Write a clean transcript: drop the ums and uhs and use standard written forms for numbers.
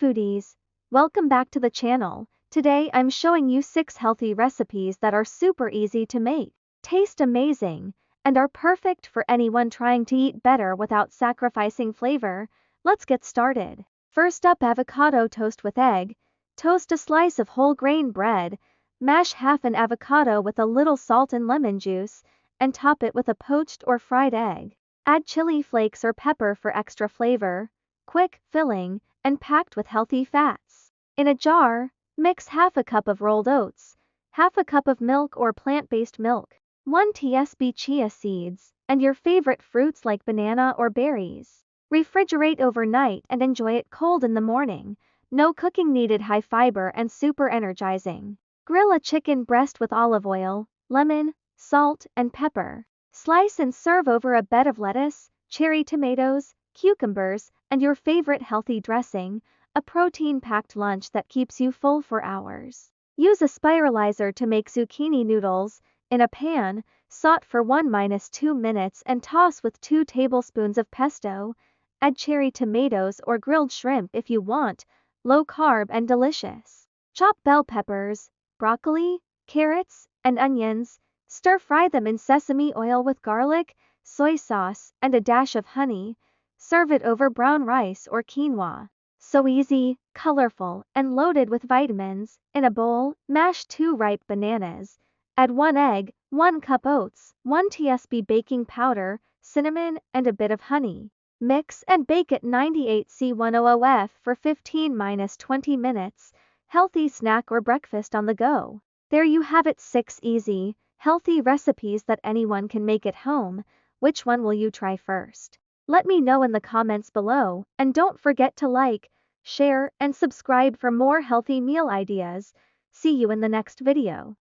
foodies, welcome back to the channel. Today I'm showing you 6 healthy recipes that are super easy to make, taste amazing, and are perfect for anyone trying to eat better without sacrificing flavor. Let's get started. First up, avocado toast with egg. Toast a slice of whole grain bread, mash half an avocado with a little salt and lemon juice, and top it with a poached or fried egg. Add chili flakes or pepper for extra flavor. Quick, filling, and packed with healthy fats. In a jar, mix half a cup of rolled oats, half a cup of milk or plant-based milk, 1 tsp chia seeds, and your favorite fruits like banana or berries. Refrigerate overnight and enjoy it cold in the morning. No cooking needed, high fiber and super energizing. Grill a chicken breast with olive oil, lemon, salt, and pepper. Slice and serve over a bed of lettuce, cherry tomatoes, cucumbers, and your favorite healthy dressing, a protein-packed lunch that keeps you full for hours. Use a spiralizer to make zucchini noodles. In a pan, saute for 1-2 minutes and toss with 2 tablespoons of pesto. Add cherry tomatoes or grilled shrimp if you want, low carb and delicious. Chop bell peppers, broccoli, carrots, and onions. Stir-fry them in sesame oil with garlic, soy sauce, and a dash of honey. Serve it over brown rice or quinoa. So easy, colorful, and loaded with vitamins. In a bowl, mash 2 ripe bananas. Add 1 egg, 1 cup oats, 1 tsp baking powder, cinnamon, and a bit of honey. Mix and bake at 98°C100F for 15-20 minutes. Healthy snack or breakfast on the go. There you have it, 6 easy, healthy recipes that anyone can make at home. Which one will you try first? Let me know in the comments below, and don't forget to like, share, and subscribe for more healthy meal ideas. See you in the next video.